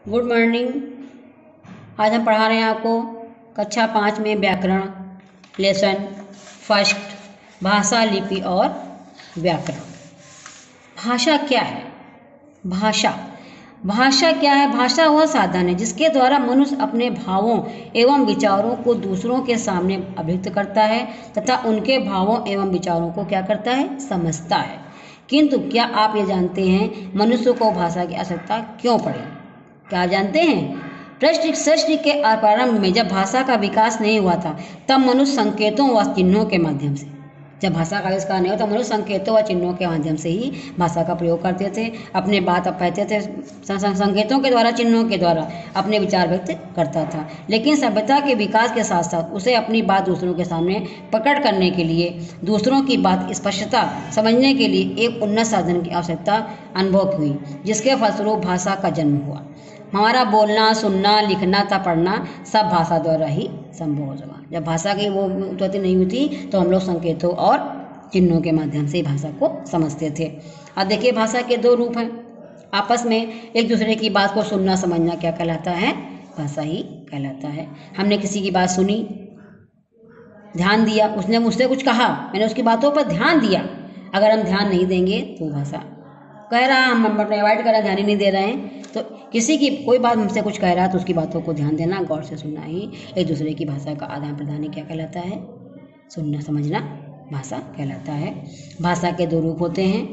Good morning. आज हम पढ़ा रहे हैं आपको कक्षा 5 में व्याकरण लेसन फर्स्ट भाषा, लिपि और व्याकरण। भाषा क्या है? भाषा क्या है? भाषा वह साधन है जिसके द्वारा मनुष्य अपने भावों एवं विचारों को दूसरों के सामने अभिव्यक्त करता है तथा उनके भावों एवं विचारों को क्या करता है? समझता है। किंतु क्या आप ये जानते हैं मनुष्य को भाषा की आवश्यकता क्यों पड़ी? क्या जानते हैं? सृष्टि के प्रारंभ में जब भाषा का विकास नहीं हुआ था तब मनुष्य संकेतों व चिन्हों के माध्यम से, जब भाषा का आविष्कार नहीं हुआ तो मनुष्य संकेतों व चिन्हों के माध्यम से ही भाषा का प्रयोग करते थे, अपने बात कहते थे, संकेतों के द्वारा, चिन्हों के द्वारा अपने विचार व्यक्त करता था। लेकिन सभ्यता के विकास के साथ साथ उसे अपनी बात दूसरों के सामने प्रकट करने के लिए, दूसरों की बात स्पष्टता समझने के लिए एक उन्नत साधन की आवश्यकता अनुभव हुई, जिसके फलस्वरूप भाषा का जन्म हुआ। हमारा बोलना, सुनना, लिखना तथा पढ़ना सब भाषा द्वारा ही संभव हो सका। जब भाषा की वो उत्पत्ति नहीं हुई थी तो हम लोग संकेतों और चिन्हों के माध्यम से भाषा को समझते थे। अब देखिए, भाषा के दो रूप हैं। आपस में एक दूसरे की बात को सुनना समझना क्या कहलाता है? भाषा ही कहलाता है। हमने किसी की बात सुनी, ध्यान दिया, उसने मुझसे कुछ कहा, मैंने उसकी बातों पर ध्यान दिया। अगर हम ध्यान नहीं देंगे तो भाषा कह रहा, हम अपने अवॉइड कर रहे हैं, ध्यान ही नहीं दे रहे हैं। तो किसी की कोई बात हमसे कुछ कह रहा है तो उसकी बातों को ध्यान देना, गौर से सुनना ही एक दूसरे की भाषा का आदान प्रदान ही क्या कहलाता है? सुनना समझना भाषा कहलाता है। भाषा के दो रूप होते हैं,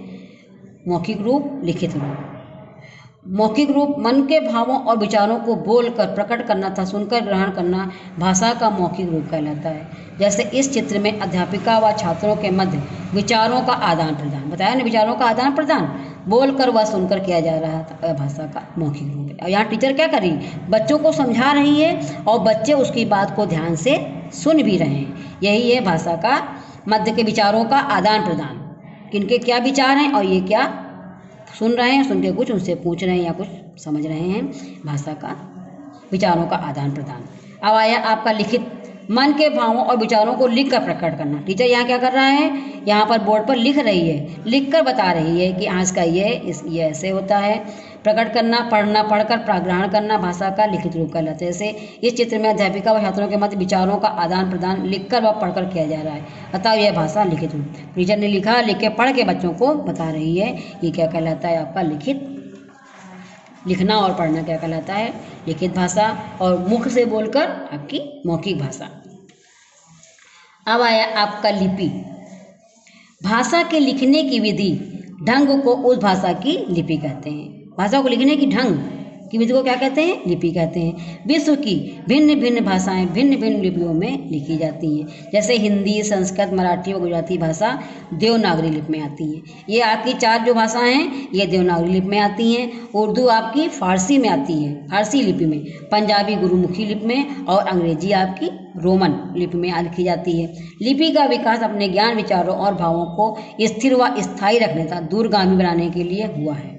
मौखिक रूप, लिखित रूप। मौखिक रूप मन के भावों और विचारों को बोलकर प्रकट करना था सुनकर ग्रहण करना भाषा का मौखिक रूप कहलाता है। जैसे इस चित्र में अध्यापिका व छात्रों के मध्य विचारों का आदान प्रदान बताया ना, विचारों का आदान प्रदान बोलकर व सुनकर किया जा रहा था, भाषा का मौखिक रूप है। और यहाँ टीचर क्या कर रही है? बच्चों को समझा रही है और बच्चे उसकी बात को ध्यान से सुन भी रहे हैं। यही है भाषा का मध्य के विचारों का आदान प्रदान, किनके क्या विचार हैं और ये क्या सुन रहे हैं, सुन के कुछ उनसे पूछ रहे हैं या कुछ समझ रहे हैं। भाषा का विचारों का आदान प्रदान। अब आया आपका लिखित, मन के भावों और विचारों को लिख कर प्रकट करना। टीचर यहाँ क्या कर रहा है? यहाँ पर बोर्ड पर लिख रही है, लिख कर बता रही है कि आज का ये ऐसे होता है। प्रकट करना, पढ़ना, पढ़कर ग्रहण करना भाषा का लिखित रूप कहलाता है। जैसे इस चित्र में अध्यापिका व छात्रों के मध्य विचारों का आदान प्रदान लिखकर व पढ़कर किया जा रहा है, अतः यह भाषा लिखित रूप। टीचर ने लिखा, लिख के पढ़ के बच्चों को बता रही है, ये क्या कहलाता है? आपका लिखित। लिखना और पढ़ना क्या कहलाता है? लिखित भाषा। और मुख से बोलकर आपकी मौखिक भाषा। अब आया आपका लिपि। भाषा के लिखने की विधि ढंग को उस भाषा की लिपि कहते हैं। भाषा को लिखने की ढंग की विधि को क्या कहते हैं? लिपि कहते हैं। विश्व की भिन्न भिन्न भाषाएं भिन्न भिन्न लिपियों में लिखी जाती हैं। जैसे हिंदी, संस्कृत, मराठी और गुजराती भाषा देवनागरी लिपि में आती हैं। ये आपकी चार जो भाषाएं हैं ये देवनागरी लिपि में आती हैं। उर्दू आपकी फारसी में आती है, फारसी लिपि में। पंजाबी गुरुमुखी लिपि में और अंग्रेजी आपकी रोमन लिपि में लिखी जाती है। लिपि का विकास अपने ज्ञान, विचारों और भावों को स्थिर व स्थायी रखने तथा दूरगामी बनाने के लिए हुआ है।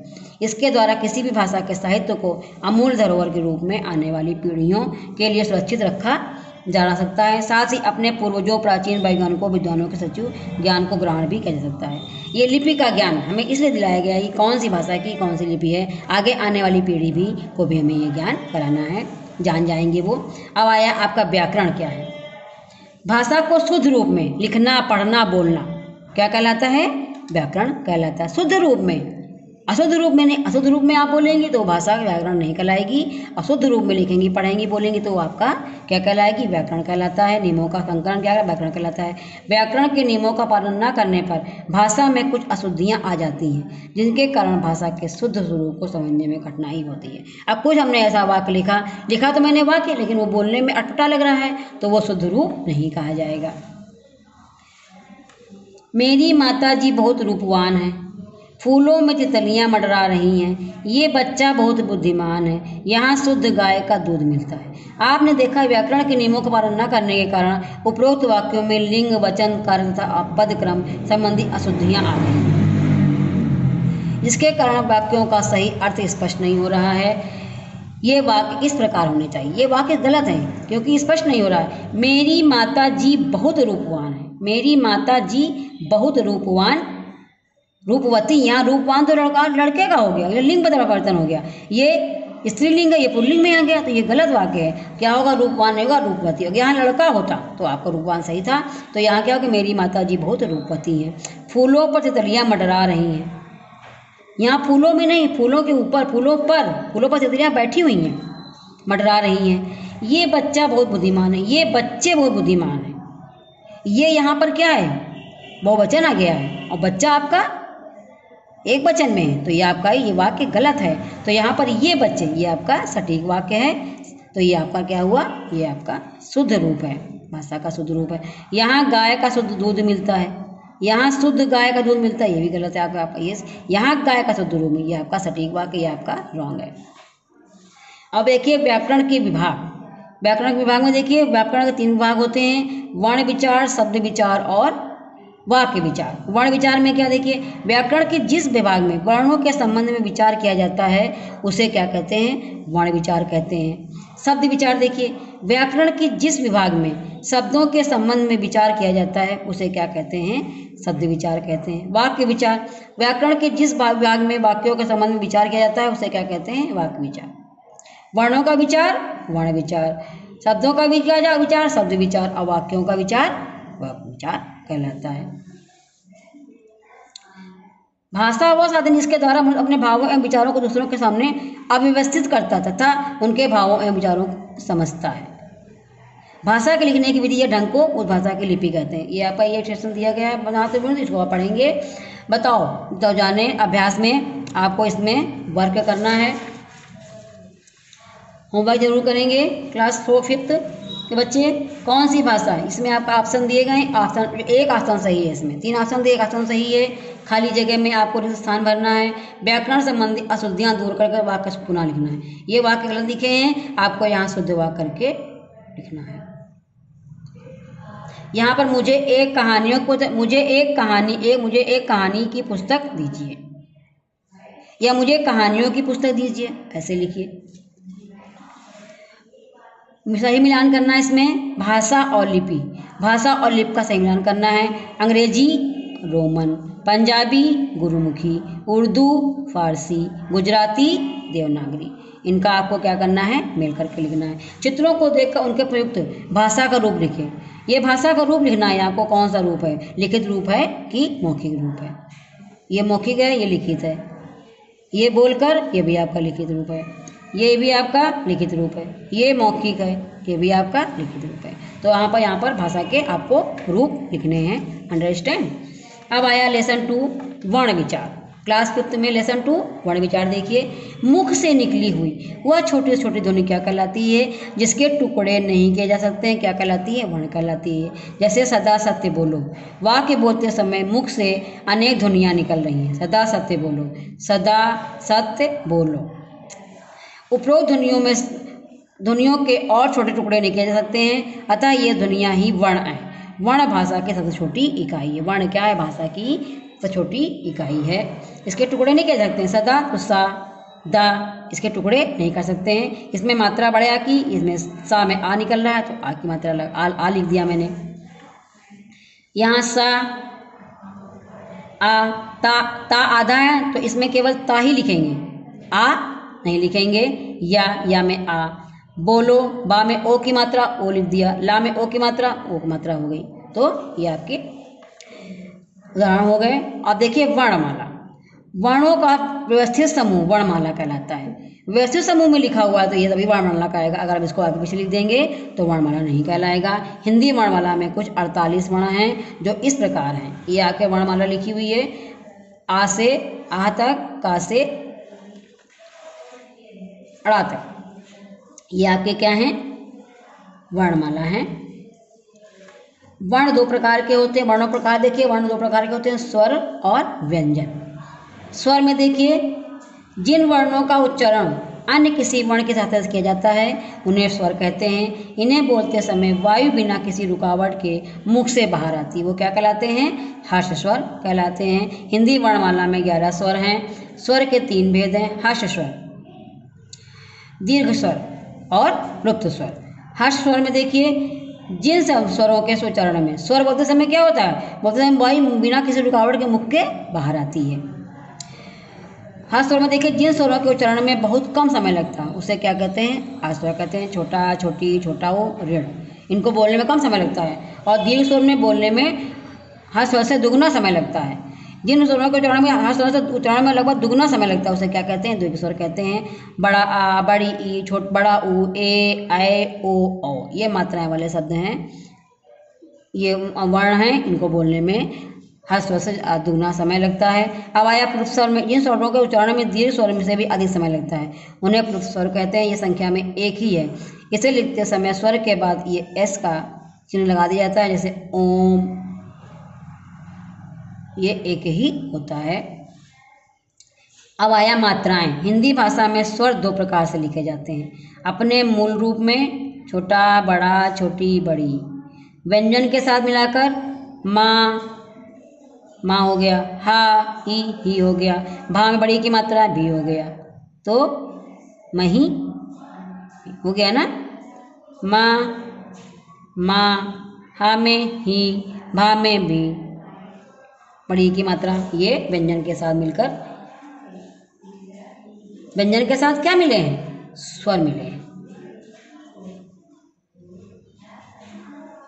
इसके द्वारा किसी भी भाषा के साहित्य को अमूल्य धरोहर के रूप में आने वाली पीढ़ियों के लिए सुरक्षित रखा जा सकता है। साथ ही अपने पूर्वजों, प्राचीन वैज्ञानिकों, विद्वानों के सचिव ज्ञान को ग्रहण भी किया जा सकता है। ये लिपि का ज्ञान हमें इसलिए दिलाया गया है कि कौन सी भाषा की कौन सी लिपि है, आगे आने वाली पीढ़ी को भी हमें ये ज्ञान कराना है, जान जाएंगे वो। अब आया आपका व्याकरण क्या है? भाषा को शुद्ध रूप में लिखना, पढ़ना, बोलना क्या कहलाता है? व्याकरण कहलाता है। शुद्ध रूप में, अशुद्ध रूप में नहीं। अशुद्ध रूप में आप बोलेंगे तो भाषा व्याकरण नहीं कहलाएगी। अशुद्ध रूप में लिखेंगी, पढ़ेंगी, बोलेंगी तो आपका क्या कहलाएगी? व्याकरण कहलाता है। नियमों का संकलन क्या है? व्याकरण कहलाता है। व्याकरण के नियमों का पालन न करने पर भाषा में कुछ अशुद्धियाँ आ जाती हैं, जिनके कारण भाषा के शुद्ध स्वरूप को समझने में कठिनाई होती है। अब कुछ हमने ऐसा वाक्य लिखा तो मैंने वाक्य, लेकिन वो बोलने में अटपटा लग रहा है तो वो शुद्ध रूप नहीं कहा जाएगा। मेरी माता जी बहुत रूपवान है, फूलों में तितलियां मंडरा रही हैं, ये बच्चा बहुत बुद्धिमान है, यहाँ शुद्ध गाय का दूध मिलता है। आपने देखा व्याकरण के नियमों का पालन न करने के कारण उपरोक्त वाक्यों में लिंग, वचन, कार्य तथा पद क्रम संबंधी अशुद्धियां आ गई, जिसके कारण वाक्यों का सही अर्थ स्पष्ट नहीं हो रहा है। ये वाक्य इस प्रकार होने चाहिए। ये वाक्य गलत है क्योंकि स्पष्ट नहीं हो रहा है। मेरी माता जी बहुत रूपवान है, मेरी माता जी बहुत रूपवान, रूपवती, यहाँ रूपवान तो लड़के का हो गया, ये लिंग परिवर्तन हो गया। ये स्त्रीलिंग है, ये पुल्लिंग में आ गया, तो ये गलत वाक्य है। क्या होगा? रूपवान होगा, रूपवती होगी। यहाँ लड़का होता तो आपका रूपवान सही था। तो यहाँ क्या होगा? मेरी माता जी बहुत रूपवती हैं। फूलों पर तितलियाँ मंडरा रही हैं। यहाँ फूलों में नहीं, फूलों के ऊपर, फूलों पर तितलियाँ बैठी हुई हैं, मंडरा रही हैं। ये बच्चा बहुत बुद्धिमान है, ये बच्चे बहुत बुद्धिमान है। ये यहाँ पर क्या है? बहुवचन आ गया है और बच्चा आपका एक वचन में है, तो ये आपका ये वाक्य गलत है। तो यहाँ पर ये बच्चे, ये आपका सटीक वाक्य है। तो ये आपका क्या हुआ? ये आपका शुद्ध रूप है, भाषा का शुद्ध रूप है। यहाँ गाय का शुद्ध दूध मिलता है, यहाँ शुद्ध गाय का दूध मिलता है, ये भी गलत है आपका। ये यहाँ गाय का शुद्ध रूप में, ये आपका सटीक वाक्य, ये आपका रॉन्ग है। अब देखिए व्याकरण के विभाग। व्याकरण के विभाग में देखिए व्याकरण के 3 विभाग होते हैं, वर्ण विचार, शब्द विचार और वाक्य विचार। वर्ण विचार में क्या? देखिए व्याकरण के जिस विभाग में वर्णों के संबंध में विचार किया जाता है उसे क्या कहते हैं? वर्ण विचार कहते हैं। शब्द विचार देखिए व्याकरण के जिस विभाग में शब्दों के संबंध में विचार किया जाता है उसे क्या कहते हैं? शब्द विचार कहते हैं। वाक्य विचार व्याकरण के जिस विभाग में वाक्यों के संबंध में विचार किया जाता है उसे क्या कहते हैं? वाक्य विचार। वर्णों का विचार वर्ण विचार, शब्दों का विचार शब्द विचार और वाक्यों का विचार वाक्य विचार कहलाता है। भाषा वह साधन जिसके द्वारा मनुष्य अपने भावों एवं विचारों को दूसरों के सामने अव्यवस्थित करता तथा उनके भावों एवं विचारों को समझता है। भाषा के लिखने की विधि या ढंग को उस भाषा की लिपि कहते हैं। ये आपका ये सेक्शन दिया गया है बनाते हुए, इसको आप पढ़ेंगे। बताओ तो जाने अभ्यास में आपको इसमें वर्क करना है, होमवर्क जरूर करेंगे। क्लास 4 5th के बच्चे कौन सी भाषा है? इसमें आपका ऑप्शन दिए गए, ऑप्शन एक ऑप्शन सही है, इसमें 3 ऑप्शन दिए, एक ऑप्शन सही है। खाली जगह में आपको स्थान भरना है। व्याकरण संबंधी अशुद्धियाँ दूर करके वाक्य पुनः लिखना है। ये वाक्य गलत लिखे हैं, आपको यहाँ शुद्ध वाक्य करके लिखना है। यहाँ पर मुझे एक कहानी की पुस्तक दीजिए या मुझे कहानियों की पुस्तक दीजिए, ऐसे लिखिए। सही मिलान करना है इसमें भाषा और लिपि, भाषा और लिपि का सही मिलान करना है। अंग्रेजी रोमन, पंजाबी गुरुमुखी, उर्दू फारसी, गुजराती देवनागरी, इनका आपको क्या करना है? मेल करके लिखना है। चित्रों को देखकर उनके प्रयुक्त भाषा का रूप लिखें। ये भाषा का रूप लिखना है आपको, कौन सा रूप है? लिखित रूप है कि मौखिक रूप है? ये मौखिक है, ये लिखित है। ये बोलकर, ये भी आपका लिखित रूप है। ये भी आपका लिखित रूप है। ये मौखिक है, ये भी आपका लिखित रूप है। तो यहाँ पर भाषा के आपको रूप लिखने हैं। अंडरस्टैंड? अब आया लेसन 2 वर्ण विचार। क्लास 5th में लेसन 2 वर्ण विचार देखिए। मुख से निकली हुई वह छोटी छोटी ध्वनि क्या कहलाती है? जिसके टुकड़े नहीं किए जा सकते हैं, क्या कहलाती है? वर्ण कहलाती है। जैसे सदा सत्य बोलो, वाक्य बोलते समय मुख से अनेक ध्वनियाँ निकल रही हैं। सदा सत्य बोलो, सदा सत्य बोलो। उपरोक्त ध्वनियों के और छोटे टुकड़े नहीं किए जा सकते हैं, अतः ये ध्वनियाँ ही वर्ण हैं। वर्ण भाषा की सबसे छोटी इकाई है। वर्ण क्या है? भाषा की सबसे छोटी इकाई है। इसके टुकड़े नहीं किए जा सकते हैं। सदा तो सा, दा, इसके टुकड़े नहीं कर सकते हैं। इसमें मात्रा बढ़े आ की, इसमें सा में आ निकल रहा है तो आ की मात्रा अलग, आ लिख दिया मैंने। यहाँ सा आ ता आधा है तो इसमें केवल ता ही लिखेंगे, आ नहीं लिखेंगे। या में आ। बोलो, बा में ओ की मात्रा, ओ लिख दिया। ला में ओ की मात्रा, ओ की मात्रा हो गई। तो ये आपके उदाहरण हो गए। अब देखिए वर्णमाला। वर्णों का व्यवस्थित समूह वर्णमाला कहलाता है। व्यवस्थित समूह में लिखा हुआ है तो ये तभी वर्णमाला कहलाएगा। अगर आप इसको आगे पीछे लिख देंगे तो वर्णमाला नहीं कहलाएगा। हिंदी वर्णमाला में कुछ 48 वर्ण हैं जो इस प्रकार हैं। ये आपके वर्णमाला लिखी हुई है, आ से आ तक, का से अड़ा तक। ये आपके क्या हैं? वर्णमाला हैं। वर्ण 2 प्रकार के होते हैं। वर्णों प्रकार देखिए, वर्ण 2 प्रकार के होते हैं, स्वर और व्यंजन। स्वर में देखिए जिन वर्णों का उच्चारण अन्य किसी वर्ण के साथ किया जाता है उन्हें स्वर कहते हैं। इन्हें बोलते समय वायु बिना किसी रुकावट के मुख से बाहर आती है, वो क्या कहलाते हैं? हर्ष स्वर कहलाते हैं। हिंदी वर्णमाला में 11 स्वर हैं। स्वर के 3 भेद हैं, हर्ष स्वर, दीर्घ स्वर और लुप्त स्वर। हर्ष स्वर में देखिए जिन स्वरों के उच्चारण में स्वर बोलते समय क्या होता है? बोलते समय वायु बिना किसी रुकावट के मुख के बाहर आती है। हर स्वर में देखिए जिन स्वरों के उच्चारण में बहुत कम समय लगता है उसे क्या कहते हैं, आद स्वर कहते हैं। छोटा, छोटी, छोटा ओ, ऋण, इनको बोलने में कम समय लगता है। और दीर्घ स्वर में बोलने में हर स्वर से दुगुना समय लगता है। जिन स्वरों के उच्चारण में हर स्वर से उच्चारण में लगभग दुगुना समय लगता है उसे क्या कहते हैं, द्विग स्वर कहते हैं। बड़ा आ, बड़ी ई, बड़ा ऊ, ए, ऐ, ओ, औ, ये मात्राएं वाले शब्द हैं, ये वर्ण हैं, इनको बोलने में हर स्वर से दुगना समय लगता है। अब आया प्लुत स्वर में, जिन स्वरों के उच्चारण में दीर्घ स्वर में से भी अधिक समय लगता है उन्हें प्लुत स्वर कहते हैं। ये संख्या में एक ही है। इसे लिखते समय स्वर के बाद ये एस का चिन्ह लगा दिया जाता है, जैसे ओम, ये एक ही होता है। अब आया मात्राएं। हिंदी भाषा में स्वर दो प्रकार से लिखे जाते हैं, अपने मूल रूप में छोटा, बड़ा, छोटी, बड़ी, व्यंजन के साथ मिलाकर माँ, माँ हो गया, हा, ही हो गया, भा में बड़ी की मात्रा भी हो गया, तो मही हो गया ना, माँ, हा में ही, भा में भी बड़ी की मात्रा। ये व्यंजन के साथ मिलकर, व्यंजन के साथ क्या मिले हैं, स्वर मिले हैं।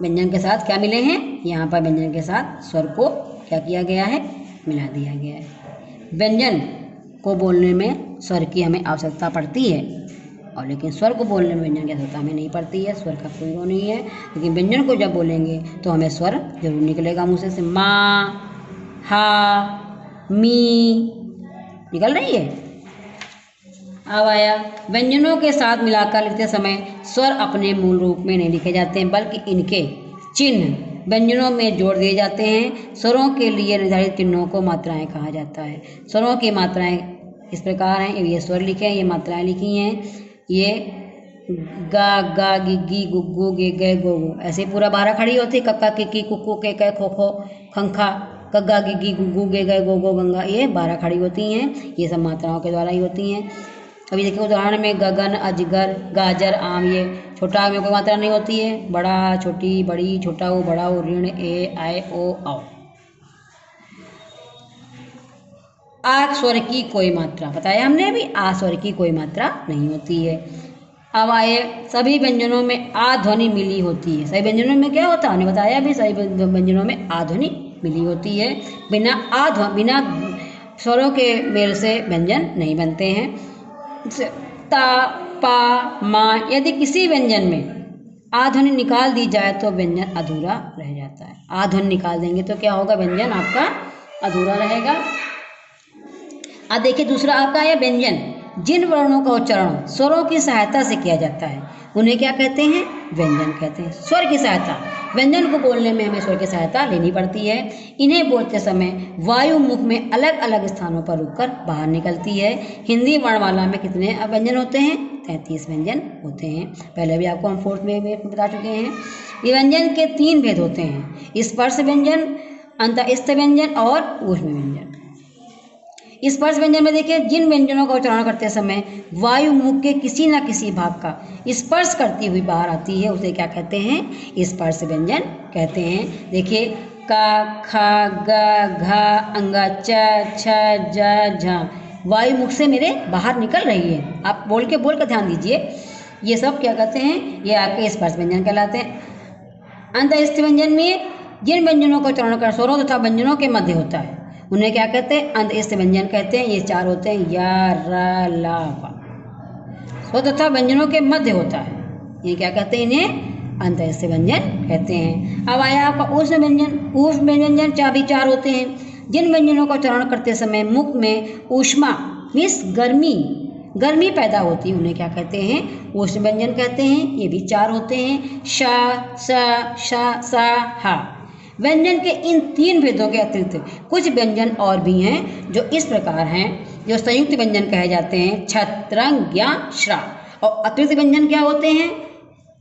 व्यंजन के साथ क्या मिले हैं, यहाँ पर व्यंजन के साथ स्वर को क्या किया गया है, मिला दिया गया है। व्यंजन को बोलने में स्वर की हमें आवश्यकता पड़ती है, और लेकिन स्वर को बोलने में व्यंजन की आवश्यकता हमें नहीं पड़ती है, स्वर का कोई वो नहीं है। लेकिन व्यंजन को जब बोलेंगे तो हमें स्वर जरूर निकलेगा मुँह से माँ, हा, मी निकल रही है। अब आया व्यंजनों के साथ मिलाकर लिखते समय स्वर अपने मूल रूप में नहीं लिखे जाते हैं, बल्कि इनके चिन्ह व्यंजनों में जोड़ दिए जाते हैं। स्वरों के लिए निर्धारित चिन्हों को मात्राएं कहा जाता है। स्वरों की मात्राएं इस प्रकार हैं, ये स्वर लिखे हैं, ये मात्राएं लिखी हैं, ये गा, गा, गी, गी, गुग्गू, गे, गे, गो, गो, ऐसे पूरा 12 खड़ी होती है। कक्का, किकी, कुक्कू, के, कै, खो, खो, खंखा, कग्गा, गिग्गी, गुग्गू, गे, गे, गो, गो, गंगा, ये 12 खड़ी होती हैं। ये सब मात्राओं के द्वारा ही होती हैं। अभी देखिए उदाहरण में गगन, अजगर, गाजर, आम, ये छोटा में कोई मात्रा नहीं होती है। बड़ा, छोटी, बड़ी, छोटा ओ, बड़ा ओ, ऋण, ए, ऐ, ओ, औ। आ स्वर की कोई मात्रा बताया हमने अभी, आ स्वर की कोई मात्रा नहीं होती है। अब आए सभी व्यंजनों में आ ध्वनि मिली होती है। सभी व्यंजनों में क्या होता है, हमने बताया भी, सभी व्यंजनों में आ ध्वनि मिली होती है। बिना स्वरों के मेल से व्यंजन नहीं बनते हैं। ता, पा, मा, यदि किसी व्यंजन में आ ध्वनि निकाल दी जाए तो व्यंजन अधूरा रह जाता है। आ ध्वनि निकाल देंगे तो क्या होगा, व्यंजन आपका अधूरा रहेगा। अब देखिए दूसरा आपका है व्यंजन। जिन वर्णों का उच्चारण स्वरों की सहायता से किया जाता है उन्हें क्या कहते हैं, व्यंजन कहते हैं। स्वर की सहायता, व्यंजन को बोलने में हमें स्वर की सहायता लेनी पड़ती है। इन्हें बोलते समय वायु मुख में अलग अलग स्थानों पर रुककर बाहर निकलती है। हिंदी वर्णमाला में कितने व्यंजन होते हैं, 33 व्यंजन होते हैं। पहले भी आपको हम 4th में बता चुके हैं। ये व्यंजन के 3 भेद होते हैं, स्पर्श व्यंजन, अंतःस्थ व्यंजन और ऊष्म व्यंजन। स्पर्श व्यंजन में देखिए जिन व्यंजनों का उच्चारण करते समय वायु मुख के किसी न किसी भाग का स्पर्श करती हुई बाहर आती है उसे क्या कहते हैं, स्पर्श व्यंजन कहते हैं। देखिए का, खा, गा, घा, अंगा, च, छ, ज, झ वायु मुख से मेरे बाहर निकल रही है। आप बोल कर ध्यान दीजिए, ये सब क्या कहते हैं, ये आपके स्पर्श व्यंजन कहलाते हैं। अंतःस्थ व्यंजन में जिन व्यंजनों का उच्चारण कर स्वरों तथा व्यंजनों के मध्य होता है उन्हें क्या कहते हैं, अंतःस्थ व्यंजन कहते हैं। ये 4 होते हैं, या, र, ला, वा। स्वर तथा व्यंजनों के मध्य होता है, ये क्या कहते हैं, इन्हें अंतःस्थ व्यंजन कहते हैं। अब आया आपका ऊष्म व्यंजन। ऊष्म व्यंजन भी 4 होते हैं। जिन व्यंजनों का उच्चारण करते समय मुख में ऊष्मा मीन्स गर्मी पैदा होती है उन्हें क्या कहते हैं, ऊष्म व्यंजन कहते हैं। ये भी 4 होते हैं, शा, स, शा, सा, हा। व्यंजन के इन 3 भेदों के अतिरिक्त कुछ व्यंजन और भी हैं जो इस प्रकार हैं, जो संयुक्त व्यंजन कहे जाते हैं, छत्रंग, ज्ञ, श्रा। और अतिरिक्त व्यंजन क्या होते हैं,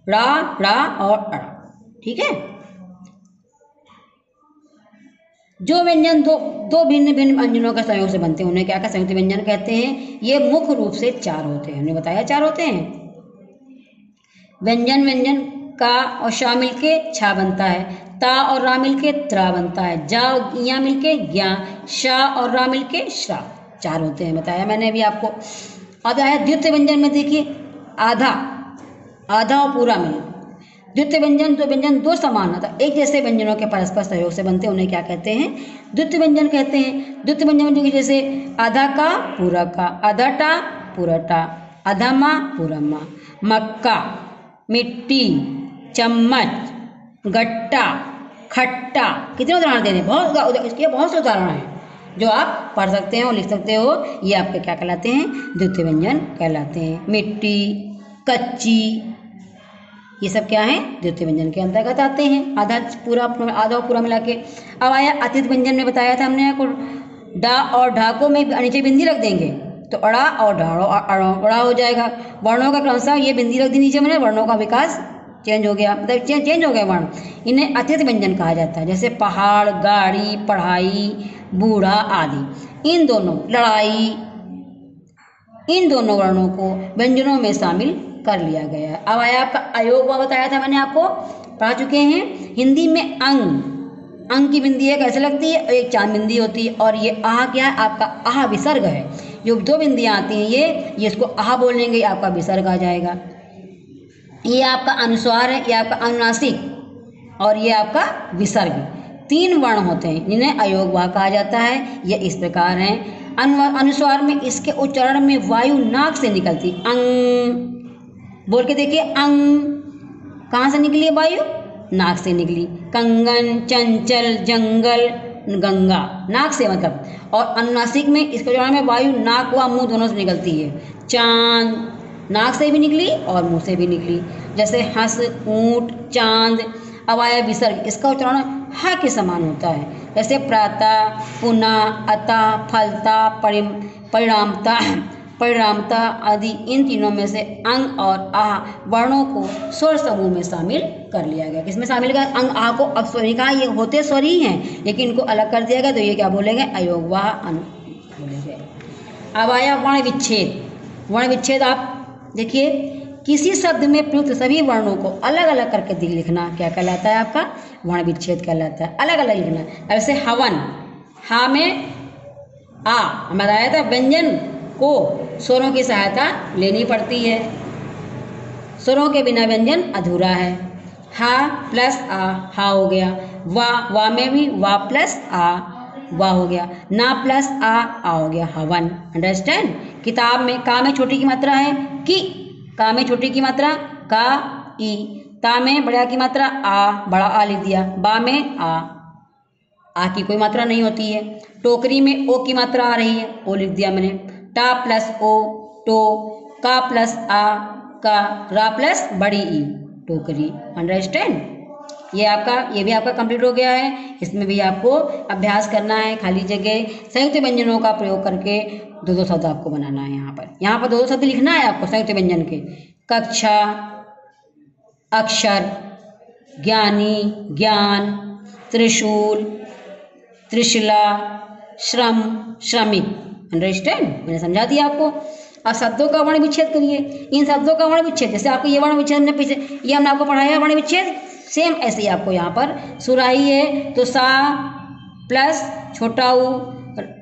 रा, ड़ा और अड़ा। ठीक है, जो व्यंजन दो भिन्न भिन्न व्यंजनों के संयोग से बनते हैं उन्हें क्या संयुक्त व्यंजन कहते हैं। ये मुख्य रूप से 4 होते हैं, हमने बताया 4 होते हैं। व्यंजन का और शा मिलके छा बनता है, ता और रा मिलके त्रा बनता है, जा और या मिलके ज्ञा, शा और रा मिलके श्रा। 4 होते हैं, बताया मैंने अभी आपको। अब आया द्वितीय व्यंजन में, देखिए आधा, आधा और पूरा मिला। द्वितीय व्यंजन, तो व्यंजन दो समान अर्थात एक जैसे व्यंजनों के परस्पर सहयोग से बनते हैं, उन्हें क्या कहते हैं? द्वितीय व्यंजन कहते हैं। द्वितीय व्यंजन में जैसे आधा का पूरा का, आधा टा पूरा टा, आधा माँ पूरा माँ, मक्का, मिट्टी, चम्मच, गट्टा, खट्टा। कितने उदाहरण दे रहे हैं? इसके बहुत से उदाहरण हैं जो आप पढ़ सकते हैं और लिख सकते हो। ये आपके क्या कहलाते हैं? द्वितीय व्यंजन कहलाते हैं। मिट्टी, कच्ची, ये सब क्या है? द्वितीय व्यंजन के अंतर्गत आते हैं। आधा और पूरा मिला के। अब आया अतिथ व्यंजन में, बताया था हमने आपको डा और ढा को में नीचे बिंदी रख देंगे तो अड़ा और ढाड़ा हो जाएगा। वर्णों का क्रमशः ये बिंदी रख दी नीचे, मैंने वर्णों का विकास चेंज हो गया, मतलब चेंज हो गया वर्ण। इन्हें अतिथ व्यंजन कहा जाता है। जैसे पहाड़, गाड़ी, पढ़ाई, बूढ़ा आदि। इन दोनों, लड़ाई, इन दोनों वर्णों को व्यंजनों में शामिल कर लिया गया है। अब आया आपका अयोग व, बताया था मैंने आपको, पढ़ा चुके हैं। हिंदी में अंग की बिंदी है, कैसे लगती है? एक चांद बिंदी होती है। और ये आह क्या है? आपका आह विसर्ग है। जो 2 बिंदियाँ आती हैं ये इसको आह बोलेंगे, आपका विसर्ग आ जाएगा। ये आपका अनुस्वार है, ये आपका अनुनासिक और ये आपका विसर्ग। 3 वर्ण होते हैं जिन्हें अयोगवाह कहा जाता है। ये इस प्रकार हैं। अनुस्वार में इसके उच्चारण में वायु नाक से निकलती, अंग बोल के देखिए, अंग कहाँ से निकली है वायु? नाक से निकली। कंगन, चंचल, जंगल, गंगा, नाक से मतलब। और अनुनासिक में इसके उच्चारण में वायु नाक व मुंह दोनों से निकलती है। चांद, नाक से भी निकली और मुंह से भी निकली। जैसे हंस, ऊंट, चांद। अब आया विसर्ग, इसका उच्चारण हा के समान होता है। जैसे प्रातः, पुनः, अतः, फलता, परिणामता, परिणामता आदि। इन तीनों में से अंग और आह वर्णों को स्वर समूह में शामिल कर लिया गया। किसमें शामिल किया? अंग आह को। अब स्वर कहा, ये होते स्वर ही हैं लेकिन इनको अलग कर दिया गया, तो ये क्या बोलेंगे? अयोगवाह बोलेंगे। अब आया वर्ण विच्छेद। वर्ण विच्छेद आप देखिए, किसी शब्द में प्रयुक्त सभी वर्णों को अलग अलग करके लिखना क्या कहलाता है? आपका वर्ण विच्छेद कहलाता है। अलग अलग लिखना। जैसे हवन, हा में आ, हमें बताया था व्यंजन को स्वरों की सहायता लेनी पड़ती है। स्वरों के बिना व्यंजन अधूरा है। हा प्लस आ, हा हो गया। वा में भी वा प्लस आ, वाह हो गया। ना प्लस आ हो गया हवन। अंडरस्टैंड? किताब में का में छोटी की मात्रा है कि, का में छोटी की मात्रा का ई, ता में बड़ा की मात्रा आ, बड़ा आ लिख दिया। बा में आ की कोई मात्रा नहीं होती है। टोकरी में ओ की मात्रा आ रही है, ओ लिख दिया मैंने। टा प्लस ओ टो, का प्लस आ का, रा प्लस बड़ी ई टोकरी। अंडरस्टैंड? ये भी आपका कंप्लीट हो गया है। इसमें भी आपको अभ्यास करना है। खाली जगह संयुक्त व्यंजनों का प्रयोग करके 2-2 शब्द आपको बनाना है। यहाँ पर 2-2 शब्द लिखना है आपको संयुक्त व्यंजन के। कक्षा, अक्षर, ज्ञानी, ज्ञान, त्रिशूल, त्रिशिला, श्रम, श्रमिक। अंडरस्टैंड? मैंने समझा दिया आपको। अब शब्दों का वर्ण विच्छेद करिए। इन शब्दों का वर्ण विच्छेद, जैसे आपको ये वर्ण विच्छेद हमने पीछे ये हमने आपको पढ़ाया वर्ण विच्छेद, सेम ऐसे ही आपको यहाँ पर सुराही है तो सा प्लस छोटा ऊ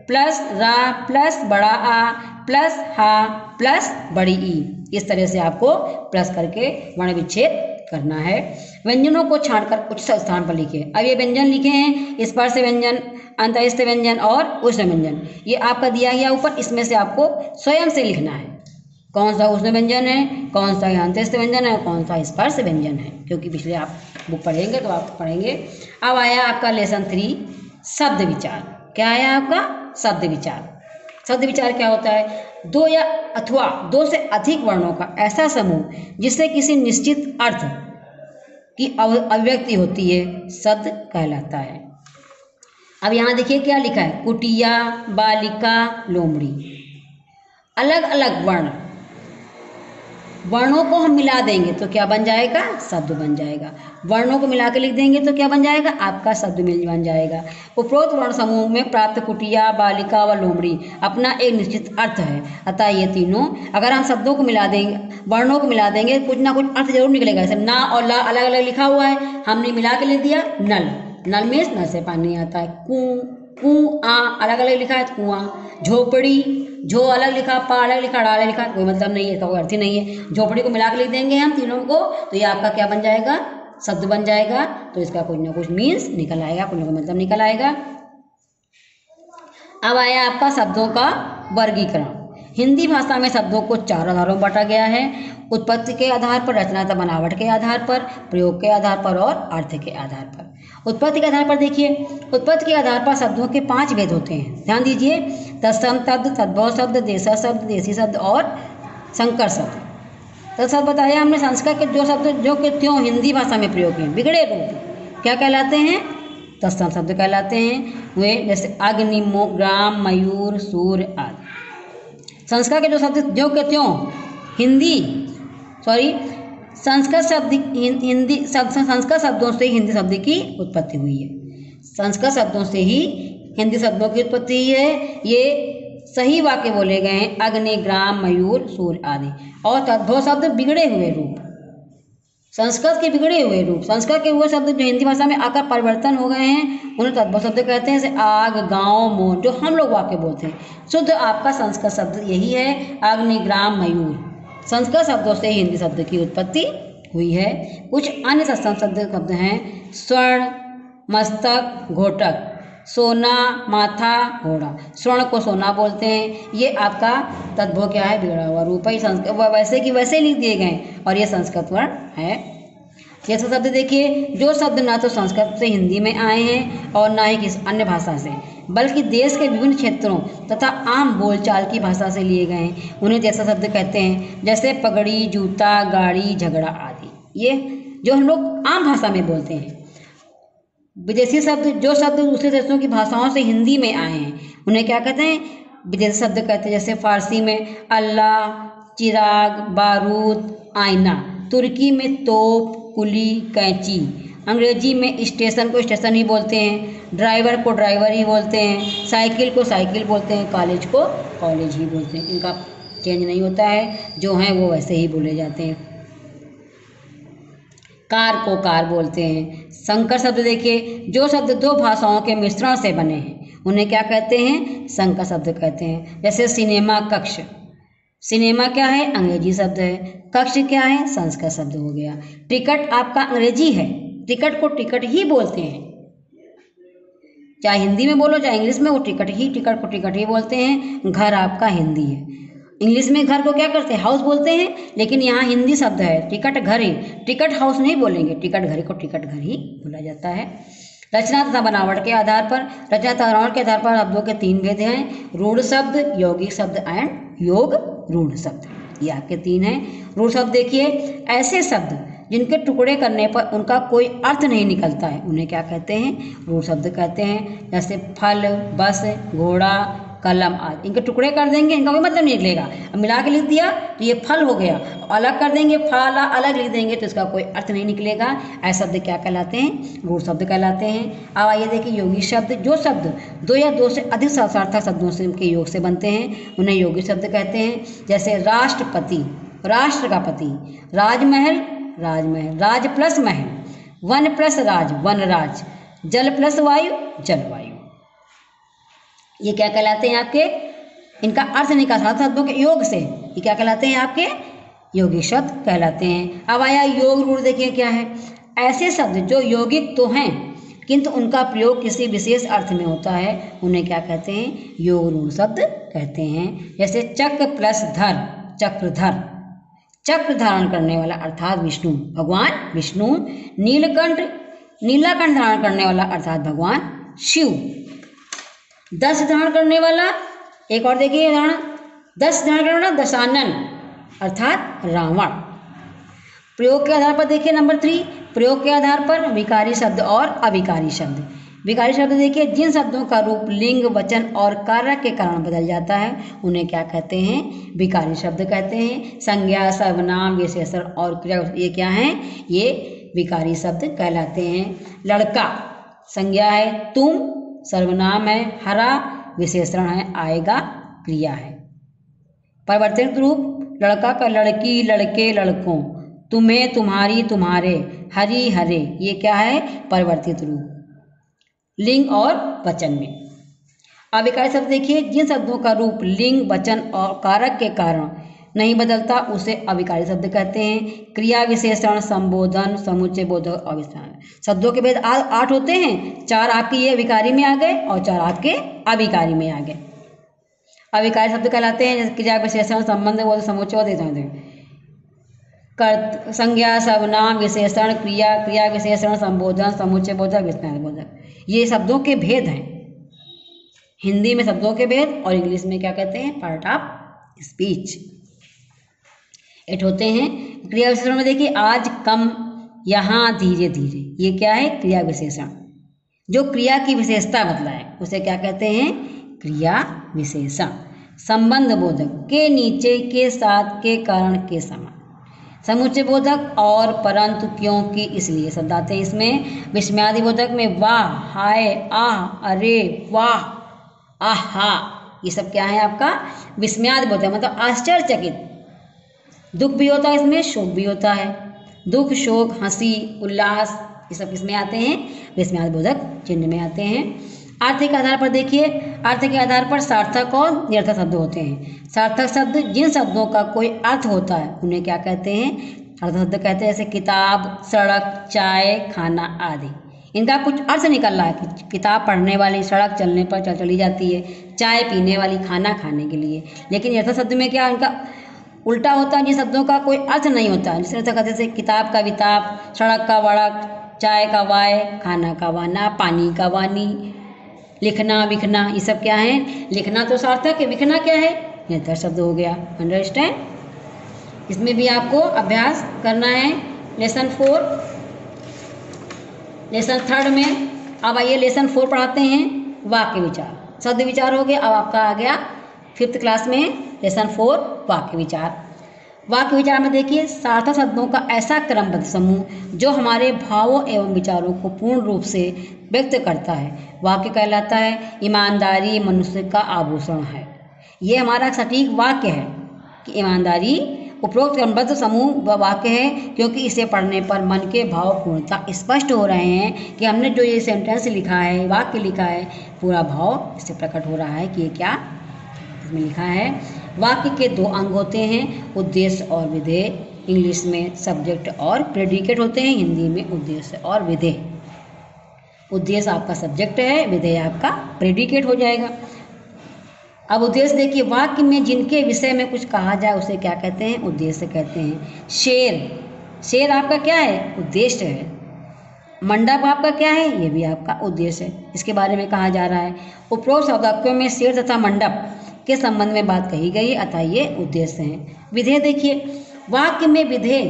प्लस रा प्लस बड़ा आ प्लस हा प्लस बड़ी ई, इस तरह से आपको प्लस करके वर्ण विच्छेद करना है। व्यंजनों को छांटकर उच्च स्थान पर लिखे। अब ये व्यंजन लिखे हैं, स्पर्श व्यंजन, अंतस्थ व्यंजन और उष्ण व्यंजन। ये आपका दिया गया ऊपर, इसमें से आपको स्वयं से लिखना है कौन सा उष्ण व्यंजन है, कौन सा अंतस्थ व्यंजन है, कौन सा स्पर्श व्यंजन है, क्योंकि पिछले आप बुक पढ़ेंगे तो आप पढ़ेंगे। अब आया आपका लेसन 3 शब्द विचार। क्या आया आपका? शब्द विचार। शब्द विचार क्या होता है? 2 या अथवा 2 से अधिक वर्णों का ऐसा समूह जिससे किसी निश्चित अर्थ की अभिव्यक्ति होती है, शब्द कहलाता है। अब यहाँ देखिए क्या लिखा है, कुटिया, बालिका, लोमड़ी। अलग अलग वर्णों को हम मिला देंगे तो क्या बन जाएगा? शब्द बन जाएगा। वर्णों को मिला के लिख देंगे तो क्या बन जाएगा? आपका शब्द मिल बन जाएगा। उपरोक्त वर्ण समूह में प्राप्त कुटिया, बालिका व लोमड़ी अपना एक निश्चित अर्थ है। अतः ये तीनों अगर हम शब्दों को मिला देंगे, वर्णों को मिला देंगे, कुछ ना कुछ अर्थ जरूर निकलेगा। जैसे ना और ला अलग अलग लिखा हुआ है, हमने मिला के लिख दिया नल, नल में नल से पानी आता है। कू कुआं अलग अलग लिखा है कुआं, झोपड़ी, झो अलग लिखा, पा अलग लिखा, डा अलग लिखा, कोई मतलब नहीं है, इसका कोई अर्थ ही नहीं है। झोपड़ी को मिला के लिख देंगे हम तीनों को तो ये आपका क्या बन जाएगा, शब्द बन जाएगा। तो इसका कुछ ना कुछ मीन्स निकल आएगा, कुछ ना कुछ मतलब निकल आएगा। अब आया आपका शब्दों का वर्गीकरण। हिंदी भाषा में शब्दों को 4 आधारों में बांटा गया है, उत्पत्ति के आधार पर, रचनात्मक बनावट के आधार पर, प्रयोग के आधार पर और अर्थ के आधार पर। उत्पत्ति के आधार पर देखिए, उत्पत्ति के आधार पर शब्दों के 5 भेद होते हैं, ध्यान दीजिए। तत्सम शब्द, तद्भव शब्द, देशज शब्द, देशी शब्द और संकर शब्द। तत्सम बताया हमने, संस्कृत के जो शब्द जो कि त्यों हिंदी भाषा में प्रयोग हैं, बिगड़े रूप क्या कहलाते हैं, तत्सम शब्द कहलाते हैं। वे जैसे अग्नि, ग्राम, मयूर, सूर्य आदि। संस्कृत के जो शब्द जो के त्यों संस्कृत शब्द हिंदी संस्कृत शब्दों से हिंदी शब्द की उत्पत्ति हुई है। संस्कृत शब्दों से ही हिंदी शब्दों की उत्पत्ति हुई है। ये सही वाक्य बोले गए हैं, अग्नि, ग्राम, मयूर, सूर्य आदि। और तद्भव शब्द बिगड़े हुए रूप, संस्कृत के बिगड़े हुए रूप, संस्कृत के वो शब्द जो हिंदी भाषा में आकर परिवर्तन हो गए हैं उन्हें तद्भव शब्द कहते हैं। जैसे आग, गांव, मोर, जो हम लोग वाक्य बोलते हैं। शुद्ध आपका संस्कृत शब्द यही है, अग्नि, ग्राम, मयूर। संस्कृत शब्दों से हिंदी शब्द की उत्पत्ति हुई है। कुछ अन्य तत्सम शब्द हैं, स्वर्ण, मस्तक, घोटक, सोना, माथा, घोड़ा। स्वर्ण को सोना बोलते हैं, ये आपका तद्भव क्या है, बिगड़ा हुआ रूप है। संस्कृत वैसे की वैसे लिख दिए गए और ये संस्कृत वर्ण है। जैसे शब्द देखिए, जो शब्द ना तो संस्कृत से हिंदी में आए हैं और ना ही किसी अन्य भाषा से, बल्कि देश के विभिन्न क्षेत्रों तथा आम बोलचाल की भाषा से लिए गए हैं, उन्हें जैसा शब्द कहते हैं। जैसे पगड़ी, जूता, गाड़ी, झगड़ा आदि, ये जो हम लोग आम भाषा में बोलते हैं। विदेशी शब्द, जो शब्द दूसरे देशों की भाषाओं से हिंदी में आए हैं, उन्हें क्या कहते हैं, विदेशी शब्द कहते हैं। जैसे फारसी में अल्लाह, चिराग, बारूद, आईना। तुर्की में तोप, कुली, कैंची। अंग्रेजी में स्टेशन को स्टेशन ही बोलते हैं, ड्राइवर को ड्राइवर ही बोलते हैं, साइकिल को साइकिल बोलते हैं, कॉलेज को कॉलेज ही बोलते हैं। इनका चेंज नहीं होता है, जो हैं वो वैसे ही बोले जाते हैं। कार को कार बोलते हैं। संकर शब्द देखिए, जो शब्द 2 भाषाओं के मिश्रण से बने हैं उन्हें क्या कहते हैं, संकर शब्द कहते हैं। जैसे सिनेमा, कक्ष। सिनेमा क्या है, अंग्रेजी शब्द है। कक्ष क्या है, संस्कृत शब्द हो गया। टिकट आपका अंग्रेजी है, टिकट को टिकट ही बोलते हैं, चाहे हिंदी में बोलो चाहे इंग्लिश में, वो टिकट को टिकट ही बोलते हैं। घर आपका हिंदी है, इंग्लिश में घर को क्या करते हैं, हाउस बोलते हैं, लेकिन यहाँ हिंदी शब्द है टिकट घर ही, टिकट हाउस नहीं बोलेंगे, टिकट घर को टिकट घर ही बोला जाता है। रचना तथा बनावट के आधार पर, रचना तथा बनावट के आधार पर शब्दों के 3 भेद हैं, रूढ़ शब्द, यौगिक शब्द एंड योग रूढ़ शब्द। ये आपके 3 हैं। रूढ़ शब्द देखिए, ऐसे शब्द जिनके टुकड़े करने पर उनका कोई अर्थ नहीं निकलता है, उन्हें क्या कहते हैं, रूढ़ शब्द कहते हैं। जैसे फल, बस, घोड़ा, कलम आदि। इनके टुकड़े कर देंगे, इनका कोई मतलब नहीं निकलेगा। अब मिला के लिख दिया तो ये फल हो गया, अलग कर देंगे फाला, अलग लिख देंगे तो इसका कोई अर्थ नहीं निकलेगा। ऐसे शब्द क्या कहलाते हैं, रूढ़ शब्द कहलाते हैं। अब आइए देखिए यौगिक शब्द, जो शब्द 2 या 2 से अधिक सार्थक शब्दों से के योग से बनते हैं उन्हें यौगिक शब्द कहते हैं। जैसे राष्ट्रपति, राष्ट्र का पति, राजमहल, राजमहल, राज प्लस महल, वन प्लस राज, वनराज, जल प्लस वायु, जलवायु। ये क्या कहलाते हैं आपके, इनका अर्थ निकाल शब्दों के योग से, ये क्या कहलाते हैं आपके, यौगिक शब्द कहलाते हैं। अब आया योग रूढ़, देखिए क्या है, ऐसे शब्द जो यौगिक तो हैं किंतु उनका प्रयोग किसी विशेष अर्थ में होता है उन्हें क्या कहते हैं, योग रूढ़ शब्द कहते हैं। जैसे चक्र प्लस धर, चक्रधर, चक्र धारण करने वाला अर्थात विष्णु, भगवान विष्णु। नीलकंठ, नीलाकंठ धारण करने वाला अर्थात भगवान शिव। 10 धारण करने वाला, एक और देखिए उदाहरण, 10 धारण करने वाला दशानन अर्थात रावण। प्रयोग के आधार पर देखिए नंबर 3, प्रयोग के आधार पर विकारी शब्द और अविकारी शब्द। विकारी शब्द देखिए, जिन शब्दों का रूप लिंग, वचन और कार्य के कारण बदल जाता है उन्हें क्या कहते हैं, विकारी शब्द कहते हैं। संज्ञा, सर्वनाम, विशेषण और क्रिया, ये क्या हैं, ये विकारी शब्द कहलाते हैं। लड़का संज्ञा है, तुम सर्वनाम है, हरा विशेषण है, आएगा क्रिया है। परिवर्तित रूप, लड़का का लड़की, लड़के, लड़कों, तुम्हें, तुम्हारी, तुम्हारे, हरी, हरे, ये क्या है, परिवर्तित रूप लिंग और वचन में। अविकारी शब्द देखिए, जिन शब्दों का रूप लिंग, वचन और कारक के कारण नहीं बदलता उसे अविकारी शब्द कहते हैं। क्रिया, विशेषण, संबोधन, समुच्चय बोधक और विस्तार। शब्दों के भेद 8 होते हैं। 4 आपके ये विकारी में आ गए और 4 आपके अविकारी में आ गए। अविकारी शब्द कहलाते हैं जैसे क्रिया, विशेषण, संबंध, बोधक, समुच्चय बोधक। संज्ञा, सर्वनाम, विशेषण, क्रिया, क्रिया विशेषण, संबोधन, समुच्चय बोधक, विस्तार बोधक, ये शब्दों के भेद हैं। हिंदी में शब्दों के भेद और इंग्लिश में क्या कहते हैं? Part of speech. 8 होते हैं। क्रिया विशेषण में देखिए, आज, कम, यहाँ, धीरे धीरे, ये क्या है? क्रिया विशेषण। जो क्रिया की विशेषता बतलाए उसे क्या कहते हैं? क्रिया विशेषण। संबंध बोधक, के नीचे, के साथ, के कारण, के समान। समुच्चय बोधक और, परंतु, क्योंकि, इसलिए शब्द आते हैं इसमें। विस्मयादि बोधक में वाह, हाय, आह, अरे, वाह, आहा, ये सब क्या है आपका? विस्मयादि बोधक, मतलब आश्चर्यचकित। दुख भी होता है इसमें, शोक भी होता है। दुख, शोक, हंसी, उल्लास, ये सब किसमें आते हैं? विस्मयादि बोधक चिन्ह में आते हैं। अर्थ के आधार पर देखिए, अर्थ के आधार पर सार्थक और निरर्थक शब्द होते हैं। सार्थक शब्द जिन शब्दों का कोई अर्थ होता है उन्हें क्या कहते हैं? सार्थक शब्द कहते हैं। जैसे किताब, सड़क, चाय, खाना आदि। इनका कुछ अर्थ निकल रहा है कि किताब पढ़ने वाली सड़क चलने पर चली जाती है, चाय पीने वाली खाना खाने के लिए। लेकिन निरर्थक शब्द में क्या, इनका उल्टा होता है, जिन शब्दों का कोई अर्थ नहीं होता। जिसमें कहते थे किताब का विताप, सड़क का वड़क, चाय का वाय, खाना का वाना, पानी का वानी, लिखना, विखना, ये सब क्या है? लिखना तो सार्थक है, विखना क्या है? निरर्थक शब्द हो गया। अंडरस्टैंड? इसमें भी आपको अभ्यास करना है। लेसन 4, लेसन 3 में। अब आइए लेसन 4 पढ़ाते हैं। वाक्य विचार, शब्द विचार हो गया। अब आपका आ गया 5th क्लास में लेसन 4 वाक्य विचार। वाक्य विचार में देखिए, सार्थक शब्दों का ऐसा क्रमबद्ध समूह जो हमारे भावों एवं विचारों को पूर्ण रूप से व्यक्त करता है वाक्य कहलाता है। ईमानदारी मनुष्य का आभूषण है। ये हमारा सटीक वाक्य है कि ईमानदारी उपरोक्त क्रमबद्ध समूह वाक्य है, क्योंकि इसे पढ़ने पर मन के भाव पूर्णता स्पष्ट हो रहे हैं कि हमने जो ये सेंटेंस लिखा है, वाक्य लिखा है, पूरा भाव इससे प्रकट हो रहा है कि ये क्या इसमें लिखा है। वाक्य के 2 अंग होते हैं, उद्देश्य और विधेय। इंग्लिश में सब्जेक्ट और प्रेडिकेट होते हैं, हिंदी में उद्देश्य और विधेय। उद्देश्य आपका सब्जेक्ट है, विधेय आपका प्रेडिकेट हो जाएगा। अब उद्देश्य देखिए, वाक्य में जिनके विषय में कुछ कहा जाए उसे क्या कहते हैं? उद्देश्य कहते हैं। शेर, शेर आपका क्या है? उद्देश्य है। मंडप आपका क्या है? ये भी आपका उद्देश्य है, इसके बारे में कहा जा रहा है। उपरोक्त वाक्यों में शेर तथा मंडप के संबंध में बात कही गई, अतः ये उद्देश्य हैं। विधेय देखिए, वाक्य में विधेय,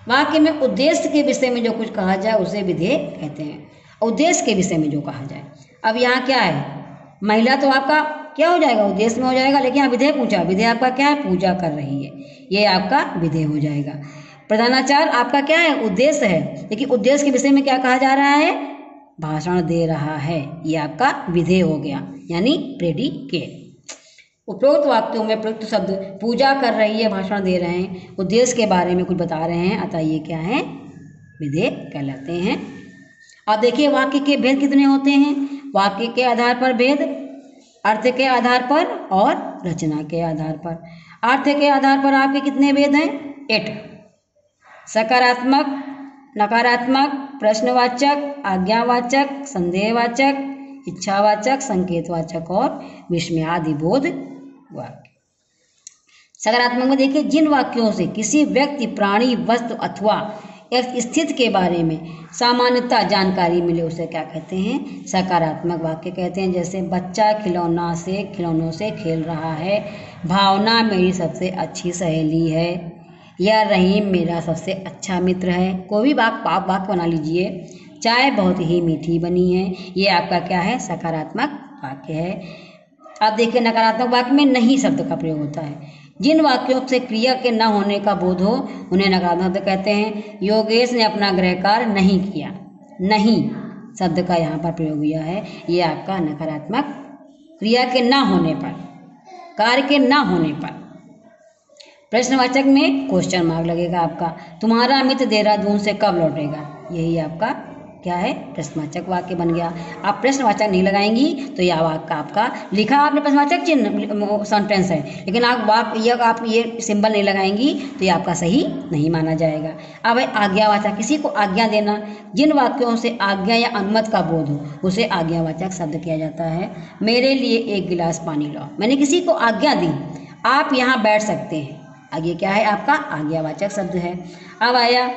वाक्य में उद्देश्य के विषय में जो कुछ कहा जाए उसे विधेय कहते हैं। उद्देश्य के विषय में जो कहा जाए। अब यहाँ क्या है? महिला तो आपका क्या हो जाएगा? उद्देश्य में हो जाएगा, लेकिन यहाँ विधेय पूछा, विधेय आपका क्या है? पूजा कर रही है, ये आपका विधेय हो जाएगा। प्रधानाचार्य आपका क्या है? उद्देश्य है, लेकिन उद्देश्य के विषय में क्या कहा जा रहा है? भाषण दे रहा है, ये आपका विधेय हो गया, यानी प्रेडिकेट। उपरोक्त वाक्यों में प्रयुक्त शब्द पूजा कर रही है, भाषण दे रहे हैं, उद्देश्य के बारे में कुछ बता रहे हैं, अतः ये क्या है? विधेय कहलाते हैं। अब देखिए वाक्य के भेद कितने होते हैं? वाक्य के आधार पर भेद, अर्थ के आधार पर और रचना के आधार पर। अर्थ के आधार पर आपके कितने भेद हैं? 8। सकारात्मक, नकारात्मक, प्रश्नवाचक, आज्ञावाचक, संदेहवाचक, इच्छावाचक, संकेतवाचक और विस्मयादिबोध वाक्य। सकारात्मक में देखिए, जिन वाक्यों से किसी व्यक्ति, प्राणी, वस्तु अथवा एक स्थिति के बारे में सामान्यतः जानकारी मिले उसे क्या कहते हैं? सकारात्मक वाक्य कहते हैं। जैसे बच्चा खिलौनों से खेल रहा है, भावना मेरी सबसे अच्छी सहेली है, या रहीम मेरा सबसे अच्छा मित्र है। कोई भी वाक्य बना लीजिए। चाय बहुत ही मीठी बनी है, ये आपका क्या है? सकारात्मक वाक्य है। अब देखिए नकारात्मक वाक्य में नहीं शब्द का प्रयोग होता है। जिन वाक्यों से क्रिया के न होने का बोध हो उन्हें नकारात्मक शब्द कहते हैं। योगेश ने अपना गृह कार्य नहीं किया, नहीं शब्द का यहाँ पर प्रयोग हुआ है, ये आपका नकारात्मक क्रिया के न होने पर, कार्य के न होने पर। प्रश्नवाचक में क्वेश्चन मार्क लगेगा आपका। तुम्हारा मित्र देहरादून से कब लौटेगा, यही आपका क्या है, प्रश्नवाचक वाक्य बन गया। आप प्रश्नवाचक नहीं लगाएंगी तो यह वाक्य आपका लिखा आपने प्रश्नवाचक चिन्ह सेंटेंस है, लेकिन आप ये सिंबल नहीं लगाएंगी तो ये आपका सही नहीं माना जाएगा। अब आज्ञावाचक, किसी को आज्ञा देना, जिन वाक्यों से आज्ञा या अनुमति का बोध हो उसे आज्ञावाचक शब्द किया जाता है। मेरे लिए एक गिलास पानी लाओ, मैंने किसी को आज्ञा दी, आप यहाँ बैठ सकते हैं, आगे क्या है आपका आज्ञावाचक शब्द है। अब आया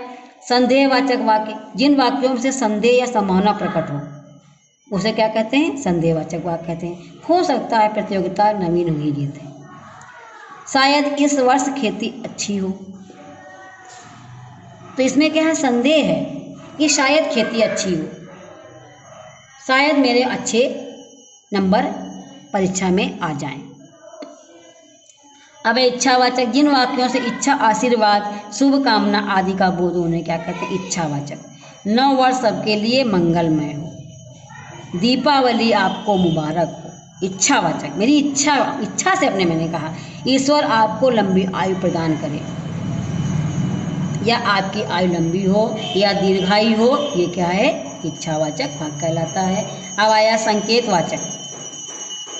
संदेहवाचक वाक्य, जिन वाक्यों से संदेह या संभावना प्रकट हो उसे क्या कहते हैं, संदेहवाचक वाक्य कहते हैं। हो सकता है प्रतियोगिता नवीन हुई जीते, शायद इस वर्ष खेती अच्छी हो, तो इसमें क्या है, संदेह है कि शायद खेती अच्छी हो, शायद मेरे अच्छे नंबर परीक्षा में आ जाएं। अब इच्छावाचक, जिन वाक्यों से इच्छा, आशीर्वाद, शुभ कामना आदि का बोध होने क्या कहते हैं, इच्छावाचक। नव वर्ष सबके लिए मंगलमय हो, दीपावली आपको मुबारक हो, इच्छावाचक, मेरी इच्छा से अपने मैंने कहा, ईश्वर आपको लंबी आयु प्रदान करे, या आपकी आयु लंबी हो या दीर्घायु हो, ये क्या है, इच्छावाचक वाक्य कहलाता है। अब आया संकेतवाचक,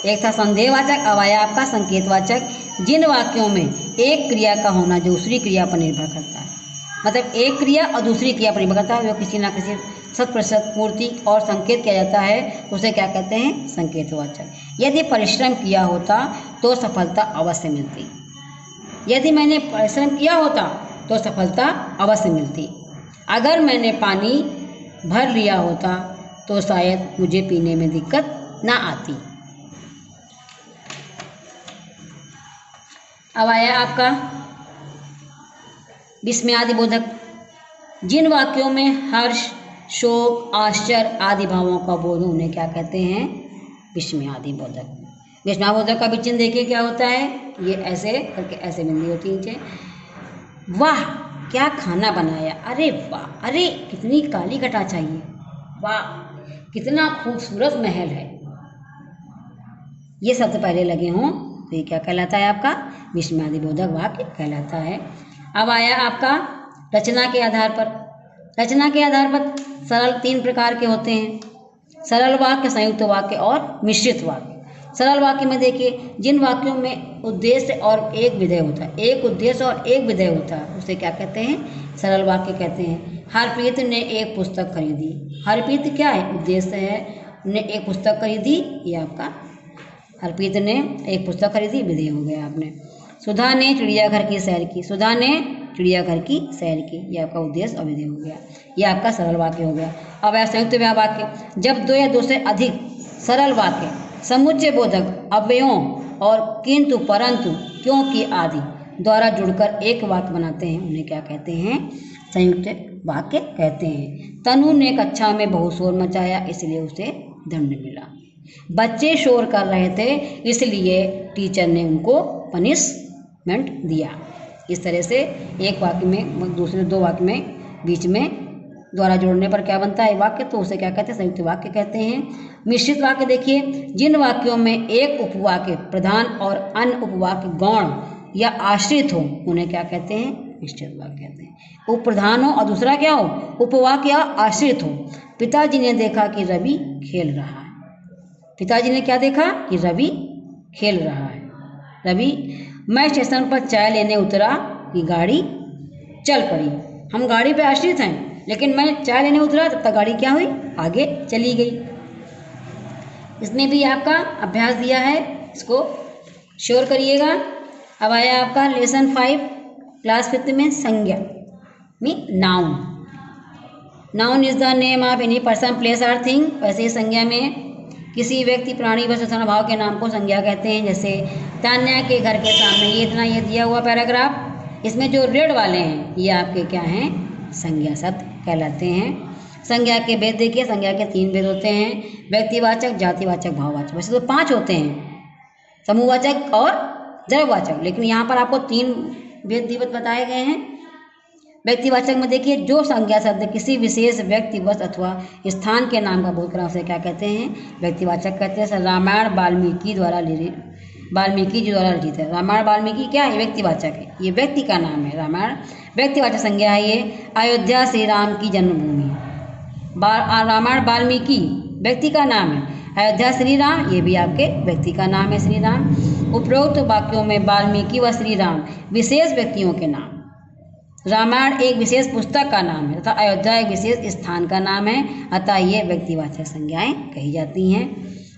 एक था संदेहवाचक, अब आया आपका संकेतवाचक, जिन वाक्यों में एक क्रिया का होना दूसरी क्रिया पर निर्भर करता है, मतलब एक क्रिया और दूसरी क्रिया पर निर्भर करता है, जो किसी ना किसी 100% पूर्ति और संकेत किया जाता है, उसे क्या कहते हैं, संकेतवाचक। यदि परिश्रम किया होता तो सफलता अवश्य मिलती, यदि मैंने परिश्रम किया होता तो सफलता अवश्य मिलती, अगर मैंने पानी भर लिया होता तो शायद मुझे पीने में दिक्कत ना आती। अब आया आपका विस्मयादिबोधक, जिन वाक्यों में हर्ष, शोक, आश्चर्य आदि भावों का बोध उन्हें क्या कहते हैं, विस्मयादिबोधक। विस्मयादिबोधक का भी चिन्ह देखिए क्या होता है, ये ऐसे करके ऐसे बिंदी होती है नीचे, वाह क्या खाना बनाया, अरे वाह, अरे कितनी काली घटा चाहिए, वाह कितना खूबसूरत महल है, ये शब्द पहले लगे हों तो ये क्या कहलाता है, आपका विस्मयादिबोधक वाक्य कहलाता है। अब आया आपका रचना के आधार पर, रचना के आधार पर सरल 3 प्रकार के होते हैं, सरल वाक्य, संयुक्त वाक्य और मिश्रित वाक्य। सरल वाक्य में देखिए, जिन वाक्यों में उद्देश्य और एक विधेय होता है, एक उद्देश्य और एक विधेय होता है, उसे क्या कहते हैं, सरल वाक्य कहते हैं। हरप्रीत ने एक पुस्तक खरीदी, हरप्रीत क्या है, उद्देश्य है, ने एक पुस्तक खरीदी, ये आपका हरप्रीत ने एक पुस्तक खरीदी, विधेय हो गया आपने। सुधा ने चिड़ियाघर की सैर की, सुधा ने चिड़ियाघर की सैर की, ये आपका उद्देश्य और विधेय हो गया, ये आपका सरल वाक्य हो गया। अब है संयुक्त वाक्य, जब 2 या 2 से अधिक सरल वाक्य समुच्चय बोधक अव्ययों और किंतु, परंतु, क्योंकि आदि द्वारा जुड़कर एक वाक्य बनाते हैं, उन्हें क्या कहते हैं, संयुक्त वाक्य कहते हैं। तनु ने कक्षा में बहुत शोर मचाया इसलिए उसे दंड मिला, बच्चे शोर कर रहे थे इसलिए टीचर ने उनको पनिशमेंट दिया। इस तरह से एक वाक्य में दूसरे 2 वाक्य में बीच में द्वारा जोड़ने पर क्या बनता है वाक्य, तो उसे क्या कहते हैं, संयुक्त वाक्य कहते हैं। मिश्रित वाक्य देखिए, जिन वाक्यों में एक उपवाक्य प्रधान और अन्य उपवाक्य गौण या आश्रित हो उन्हें क्या कहते हैं, मिश्रित वाक्य कहते हैं। उपप्रधान हो और दूसरा क्या हो, उपवाक्य या आश्रित हो। पिताजी ने देखा कि रवि खेल रहा है, पिताजी ने क्या देखा कि रवि खेल रहा है। रवि, मैं स्टेशन पर चाय लेने उतरा कि गाड़ी चल पड़ी, हम गाड़ी पे आश्रित हैं लेकिन मैं चाय लेने उतरा तब तक गाड़ी क्या हुई, आगे चली गई। इसमें भी आपका अभ्यास दिया है, इसको श्योर करिएगा। अब आया आपका लेसन 5 क्लास 5 में संज्ञा में noun. Noun is the name of any person, place और थिंग। वैसे संज्ञा में किसी व्यक्ति, प्राणी, वस्तु, स्थान, भाव के नाम को संज्ञा कहते हैं। जैसे तान्या के घर के सामने, ये इतना ये दिया हुआ पैराग्राफ, इसमें जो रेड वाले हैं ये आपके क्या हैं, संज्ञा शब्द कहलाते हैं। संज्ञा के भेद देखिए, संज्ञा के 3 भेद होते हैं, व्यक्तिवाचक, जातिवाचक, भाववाचक। वैसे तो 5 होते हैं, समूहवाचक और द्रव्यवाचक, लेकिन यहाँ पर आपको 3 भेद बताए गए हैं। व्यक्तिवाचक में देखिए, जो संज्ञा शब्द किसी विशेष व्यक्ति, वस्तु अथवा स्थान के नाम का बोध करा उसे क्या कहते हैं, व्यक्तिवाचक कहते हैं। रामायण वाल्मीकि द्वारा रचित है। रामायण वाल्मीकि क्या है, व्यक्तिवाचक है, ये व्यक्ति का नाम है। रामायण व्यक्तिवाचक संज्ञा है। ये अयोध्या श्री राम की जन्मभूमि है, रामायण वाल्मीकि व्यक्ति का नाम है। अयोध्या श्री राम, ये भी आपके व्यक्ति का नाम है श्री राम। उपरोक्त वाक्यों में वाल्मीकि व श्री राम विशेष व्यक्तियों के नाम। रामायण एक विशेष पुस्तक का नाम है तथा अयोध्या एक विशेष स्थान का नाम है, अतः ये व्यक्तिवाचक संज्ञाएं कही जाती हैं।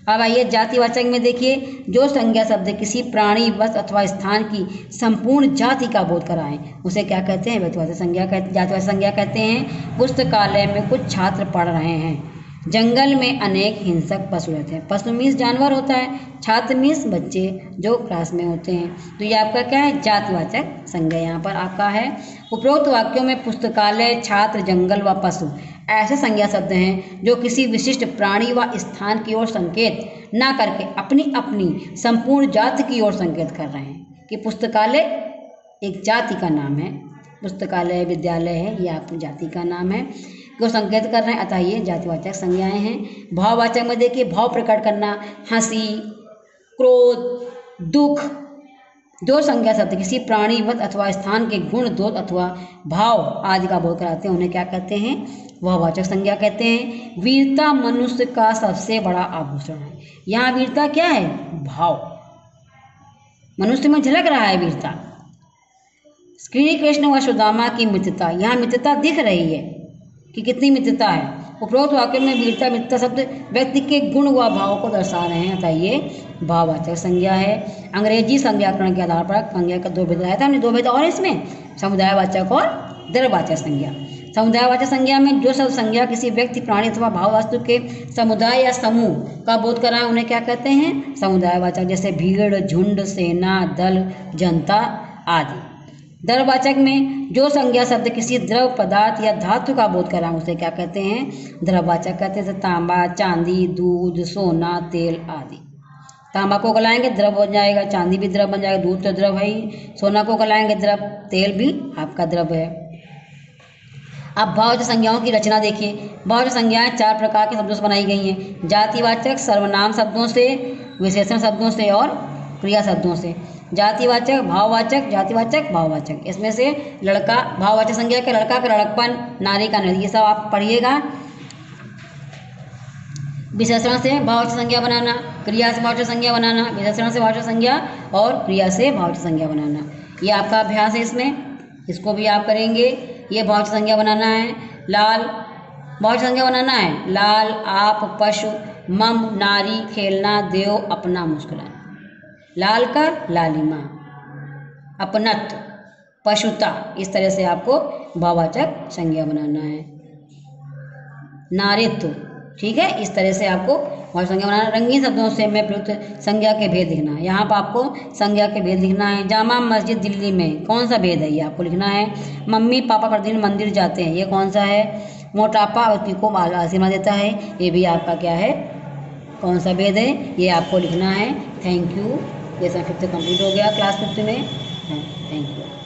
अब आइए जातिवाचक में देखिए, जो संज्ञा शब्द किसी प्राणी, वस्तु अथवा स्थान की संपूर्ण जाति का बोध कराएं उसे क्या कहते हैं? व्यक्तिवाचक संज्ञा जातिवाचक संज्ञा कहते हैं। पुस्तकालय में कुछ छात्र पढ़ रहे हैं। जंगल में अनेक हिंसक पशु रहते हैं। पशु मीन्स जानवर होता है, छात्र मीन्स बच्चे जो क्लास में होते हैं। तो ये आपका क्या है? जातिवाचक संज्ञा यहाँ पर आपका है। उपरोक्त वाक्यों में पुस्तकालय, छात्र, जंगल व पशु ऐसे संज्ञा शब्द हैं जो किसी विशिष्ट प्राणी व स्थान की ओर संकेत न करके अपनी अपनी संपूर्ण जाति की ओर संकेत कर रहे हैं। कि पुस्तकालय एक जाति का नाम है, पुस्तकालय विद्यालय है, ये आपकी जाति का नाम है, को संकेत कर रहे हैं, अतः ये जातिवाचक संज्ञाएं हैं। भाववाचक में देखिए, भाव प्रकट करना, हंसी, क्रोध, दुख, जो संज्ञा शब्द किसी प्राणी, वस्तु अथवा स्थान के गुण, दोष अथवा भाव आदि का बोध कराते हैं उन्हें क्या कहते हैं? भाववाचक संज्ञा कहते हैं। वीरता मनुष्य का सबसे बड़ा आभूषण है। यहाँ वीरता क्या है? भाव, मनुष्य में झलक रहा है वीरता। श्री कृष्ण व सुदामा की मित्रता, यहाँ मित्रता दिख रही है कि कितनी मित्रता है। उपरोक्त वाक्य में वीरता, मित्रता शब्द व्यक्ति के गुण व भाव को दर्शा रहे हैं, अतः ये भाववाचक संज्ञा है। अंग्रेजी संज्ञाकरण के आधार पर संज्ञा का दो भेद आया था हमने, दो भेद और इसमें, समुदायवाचक और द्रव्यवाचक संज्ञा। समुदायवाचक संज्ञा में जो सब संज्ञा किसी व्यक्ति, प्राणी अथवा भाव वस्तु के समुदाय या समूह का बोध कराएं उन्हें क्या कहते हैं? समुदायवाचक। जैसे भीड़, झुंड, सेना, दल, जनता आदि। द्रव्यवाचक में जो संज्ञा शब्द किसी द्रव पदार्थ या धातु का बोध कराएं उसे क्या कहते हैं? द्रव्यवाचक कहते हैं। तांबा, चांदी, दूध, सोना, तेल आदि। तांबा को गलाएंगे द्रव हो जाएगा, चांदी भी द्रव बन जाएगा, दूध तो द्रव है ही, सोना को गलाएंगे द्रव, तेल भी आपका द्रव है। अब भाववाचक संज्ञाओं की रचना देखिए। भाववाचक संज्ञाएं चार प्रकार के शब्दों से बनाई गई हैं। जातिवाचक सर्वनाम शब्दों से, विशेषण शब्दों से और क्रिया शब्दों से। जातिवाचक, भाववाचक, जातिवाचक, भाववाचक। इसमें से लड़का, भाववाचक संज्ञा के लड़का का लड़कपन, नारी का नारी, ये सब आप पढ़िएगा। विशेषण से भाववाचक संज्ञा बनाना, क्रिया से भाववाचक संज्ञा बनाना, विशेषण से भाववाचक संज्ञा और क्रिया से भाववाचक संज्ञा बनाना, ये आपका अभ्यास है। इसमें इसको भी आप करेंगे। ये भाववाचक संज्ञा बनाना है। लाल, भाववाचक संज्ञा बनाना है। लाल, आप, पशु, मम, नारी, खेलना, देव, अपना, मुस्कुराना। लाल का लालिमा, अपनत्व, पशुता, इस तरह से आपको भाववाचक संज्ञा बनाना है। नारित्व, ठीक है, इस तरह से आपको भाववाचक संज्ञा बनाना। रंगीन शब्दों से में प्रयुक्त संज्ञा के भेद लिखना है। यहाँ पर आपको संज्ञा के भेद लिखना है। जामा मस्जिद दिल्ली में, कौन सा भेद है ये आपको लिखना है। मम्मी पापा प्रतिदिन मंदिर जाते हैं, ये कौन सा है। मोटापा व्यक्ति को आशीर्वाद देता है, ये भी आपका क्या है, कौन सा भेद है, ये आपको लिखना है। Thank you. Lesson 5th complete हो गया क्लास 5th में। Thank you.